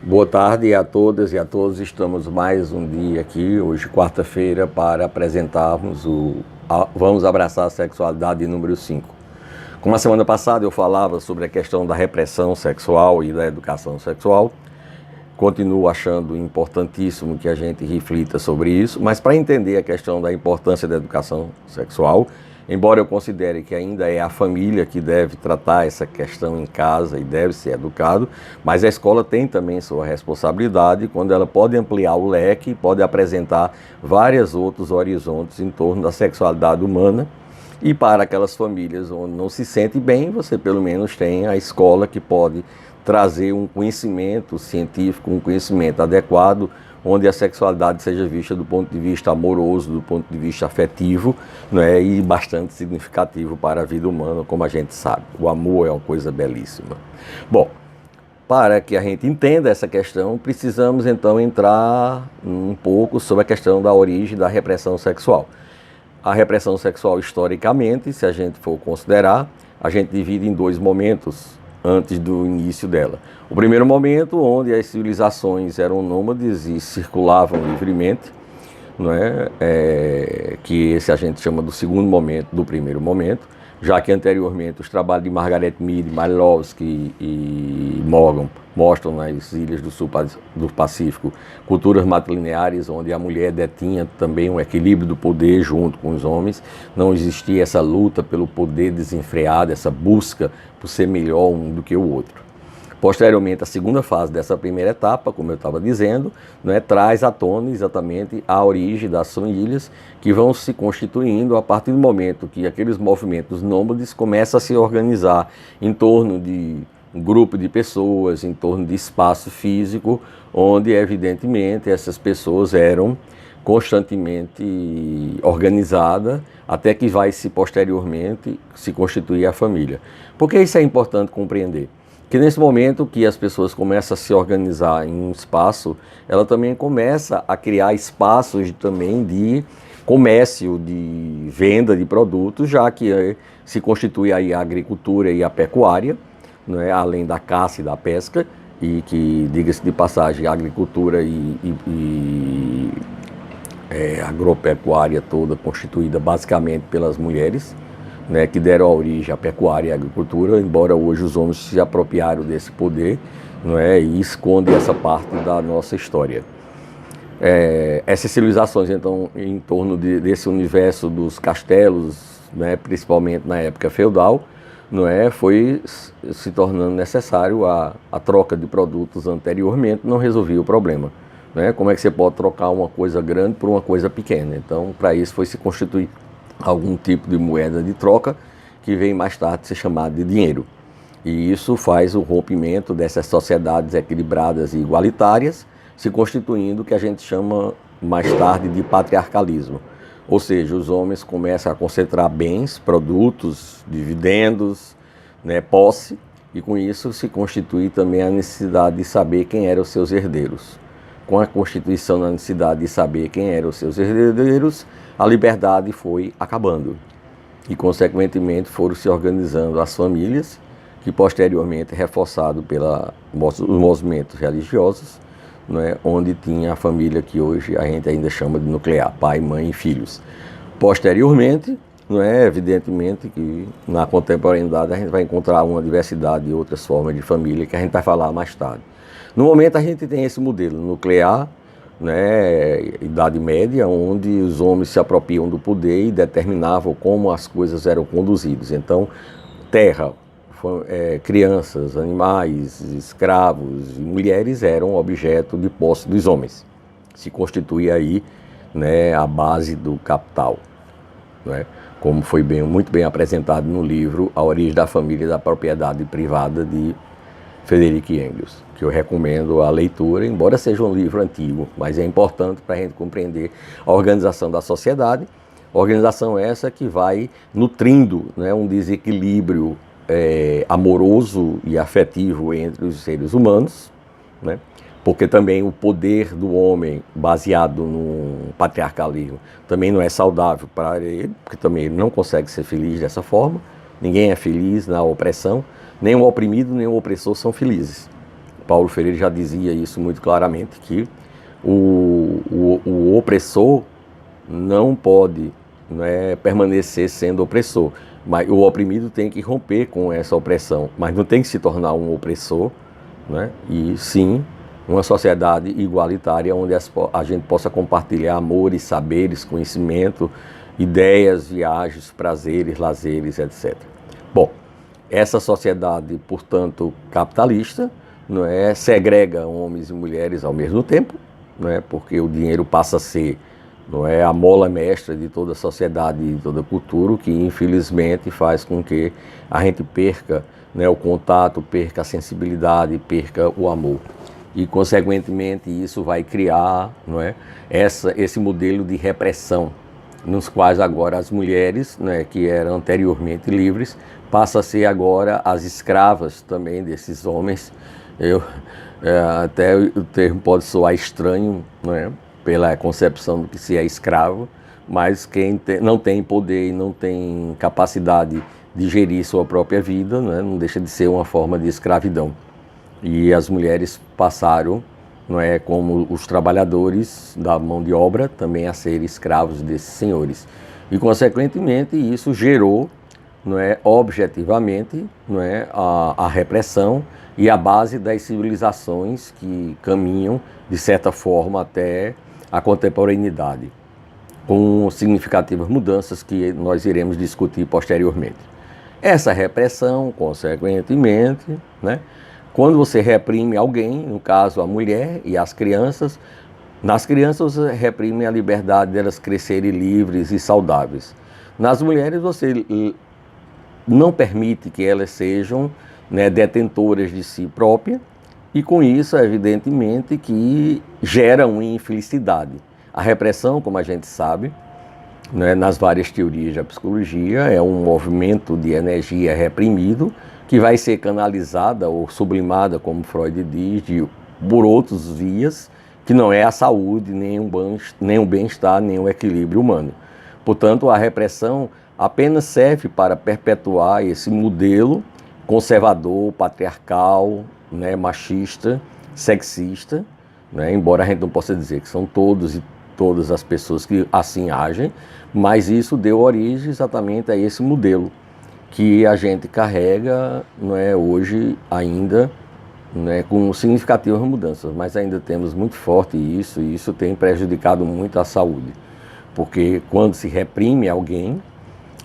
Boa tarde a todas e a todos. Estamos mais um dia aqui, hoje quarta-feira, para apresentarmos Vamos Abraçar a Sexualidade número 5. Como a semana passada eu falava sobre a questão da repressão sexual e da educação sexual, continuo achando importantíssimo que a gente reflita sobre isso, mas para entender a questão da importância da educação sexual, embora eu considere que ainda é a família que deve tratar essa questão em casa e deve ser educado, mas a escola tem também sua responsabilidade quando ela pode ampliar o leque, pode apresentar vários outros horizontes em torno da sexualidade humana. E para aquelas famílias onde não se sente bem, você pelo menos tem a escola que pode trazer um conhecimento científico, um conhecimento adequado, onde a sexualidade seja vista do ponto de vista amoroso, do ponto de vista afetivo, né, e bastante significativo para a vida humana, como a gente sabe. O amor é uma coisa belíssima. Bom, para que a gente entenda essa questão, precisamos então entrar um pouco sobre a questão da origem da repressão sexual. A repressão sexual, historicamente, se a gente for considerar, a gente divide em dois momentos antes do início dela. O primeiro momento, onde as civilizações eram nômades e circulavam livremente, não é? Que esse a gente chama do segundo momento, do primeiro momento, já que anteriormente os trabalhos de Margaret Mead, Malowski e Morgan mostram nas ilhas do sul do Pacífico culturas matrilineares onde a mulher detinha também um equilíbrio do poder junto com os homens. Não existia essa luta pelo poder desenfreado, essa busca por ser melhor um do que o outro. Posteriormente, a segunda fase dessa primeira etapa, como eu estava dizendo, né, traz à tona exatamente a origem das famílias que vão se constituindo a partir do momento que aqueles movimentos nômades começam a se organizar em torno de um grupo de pessoas, em torno de espaço físico, onde, evidentemente, essas pessoas eram constantemente organizadas, até que vai se posteriormente se constituir a família. Por que isso é importante compreender? Que nesse momento que as pessoas começam a se organizar em um espaço, ela também começa a criar espaços também de comércio, de venda de produtos, já que se constitui aí a agricultura e a pecuária, não é? Além da caça e da pesca, e que, diga-se de passagem, a agricultura e agropecuária toda constituída basicamente pelas mulheres, né, que deram origem à pecuária e à agricultura, embora hoje os homens se apropriaram desse poder, não é, e escondem essa parte da nossa história. Essas civilizações, então, em torno desse universo dos castelos, né, principalmente na época feudal, não é, foi se tornando necessário a troca de produtos anteriormente, não resolvia o problema. Né? Como é que você pode trocar uma coisa grande por uma coisa pequena? Então, para isso foi se constituir algum tipo de moeda de troca que vem mais tarde ser chamado de dinheiro. E isso faz o rompimento dessas sociedades equilibradas e igualitárias, se constituindo o que a gente chama mais tarde de patriarcalismo. Ou seja, os homens começam a concentrar bens, produtos, dividendos, né, posse, e com isso se constitui também a necessidade de saber quem eram os seus herdeiros. Com a constituição da necessidade de saber quem eram os seus herdeiros, a liberdade foi acabando e, consequentemente, foram se organizando as famílias, que posteriormente, reforçado pelos movimentos religiosos, né, onde tinha a família que hoje a gente ainda chama de nuclear, pai, mãe e filhos. Posteriormente, não é evidentemente que na contemporaneidade a gente vai encontrar uma diversidade de outras formas de família que a gente vai falar mais tarde. No momento a gente tem esse modelo nuclear, né, Idade Média, onde os homens se apropriam do poder e determinavam como as coisas eram conduzidas. Então, terra, crianças, animais, escravos e mulheres eram objeto de posse dos homens. Se constitui aí, né, a base do capital, né, como foi muito bem apresentado no livro A Origem da Família e da Propriedade Privada de Frederick Engels, que eu recomendo a leitura, embora seja um livro antigo, mas é importante para a gente compreender a organização da sociedade, organização essa que vai nutrindo, né, um desequilíbrio amoroso e afetivo entre os seres humanos, né, porque também o poder do homem baseado no patriarcalismo também não é saudável para ele, porque também ele não consegue ser feliz dessa forma, ninguém é feliz na opressão, nem o oprimido nem o opressor são felizes. Paulo Freire já dizia isso muito claramente, que o opressor não pode, né, permanecer sendo opressor, mas o oprimido tem que romper com essa opressão, mas não tem que se tornar um opressor, né, e sim uma sociedade igualitária onde a gente possa compartilhar amores, saberes, conhecimento, ideias, viagens, prazeres, lazeres, etc. Bom, essa sociedade, portanto, capitalista, não é, segrega homens e mulheres ao mesmo tempo, não é, porque o dinheiro passa a ser, não é, a mola mestra de toda a sociedade e de toda a cultura, o que infelizmente faz com que a gente perca, né, o contato, perca a sensibilidade, perca o amor. E, consequentemente, isso vai criar, não é, esse modelo de repressão, nos quais agora as mulheres, né, que eram anteriormente livres, passam a ser agora as escravas também desses homens. Até o termo pode soar estranho, não é, pela concepção do que se é escravo, mas quem não tem poder e não tem capacidade de gerir sua própria vida, não é, não deixa de ser uma forma de escravidão. E as mulheres passaram, não é, como os trabalhadores da mão de obra, também a ser escravos desses senhores. E, consequentemente, isso gerou, não é, objetivamente, não é, a repressão e a base das civilizações que caminham, de certa forma, até a contemporaneidade, com significativas mudanças que nós iremos discutir posteriormente. Essa repressão, consequentemente, né, quando você reprime alguém, no caso a mulher e as crianças, nas crianças você reprime a liberdade delas crescerem livres e saudáveis. Nas mulheres você não permite que elas sejam, né, detentoras de si próprias, e com isso, evidentemente, que gera uma infelicidade. A repressão, como a gente sabe, né, nas várias teorias da psicologia, é um movimento de energia reprimido que vai ser canalizada ou sublimada, como Freud diz, por outras vias, que não é a saúde, nem o bem-estar, nem o equilíbrio humano. Portanto, a repressão apenas serve para perpetuar esse modelo conservador, patriarcal, né, machista, sexista, né, embora a gente não possa dizer que são todos e todas as pessoas que assim agem, mas isso deu origem exatamente a esse modelo que a gente carrega, não é, hoje ainda, né, com significativas mudanças, mas ainda temos muito forte isso, e isso tem prejudicado muito a saúde, porque quando se reprime alguém,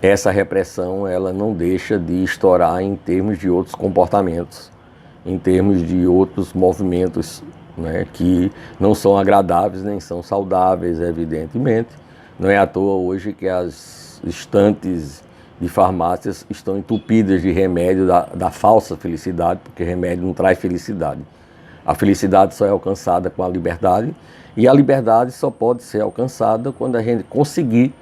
essa repressão ela não deixa de estourar em termos de outros comportamentos, em termos de outros movimentos, né, que não são agradáveis nem são saudáveis, evidentemente. Não é à toa hoje que as estantes de farmácias estão entupidas de remédio da falsa felicidade, porque remédio não traz felicidade. A felicidade só é alcançada com a liberdade, e a liberdade só pode ser alcançada quando a gente conseguir,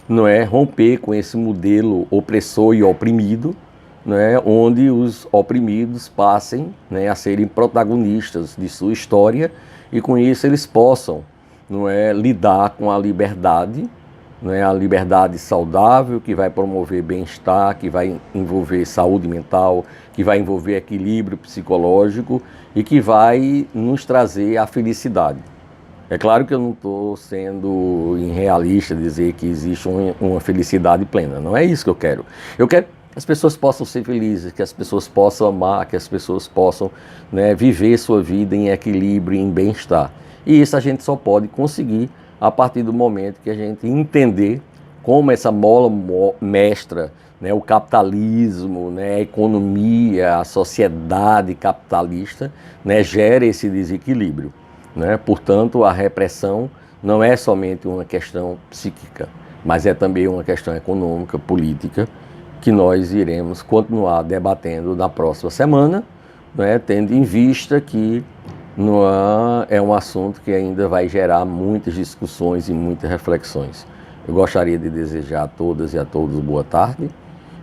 não é, romper com esse modelo opressor e oprimido, não é, onde os oprimidos passem, né, a serem protagonistas de sua história, e com isso eles possam, não é, lidar com a liberdade, não é, a liberdade saudável, que vai promover bem-estar, que vai envolver saúde mental, que vai envolver equilíbrio psicológico e que vai nos trazer a felicidade. É claro que eu não estou sendo irrealista dizer que existe uma felicidade plena, não é isso que eu quero. Eu quero que as pessoas possam ser felizes, que as pessoas possam amar, que as pessoas possam, né, viver sua vida em equilíbrio, em bem-estar. E isso a gente só pode conseguir a partir do momento que a gente entender como essa mola mestra, né, o capitalismo, né, a economia, a sociedade capitalista, né, gera esse desequilíbrio, né? Portanto, a repressão não é somente uma questão psíquica, mas é também uma questão econômica, política, que nós iremos continuar debatendo na próxima semana, né, tendo em vista que é um assunto que ainda vai gerar muitas discussões e muitas reflexões. Eu gostaria de desejar a todas e a todos boa tarde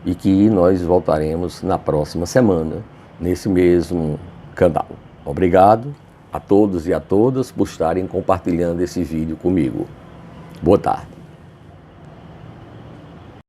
e que nós voltaremos na próxima semana, nesse mesmo canal. Obrigado a todos e a todas por estarem compartilhando esse vídeo comigo. Boa tarde.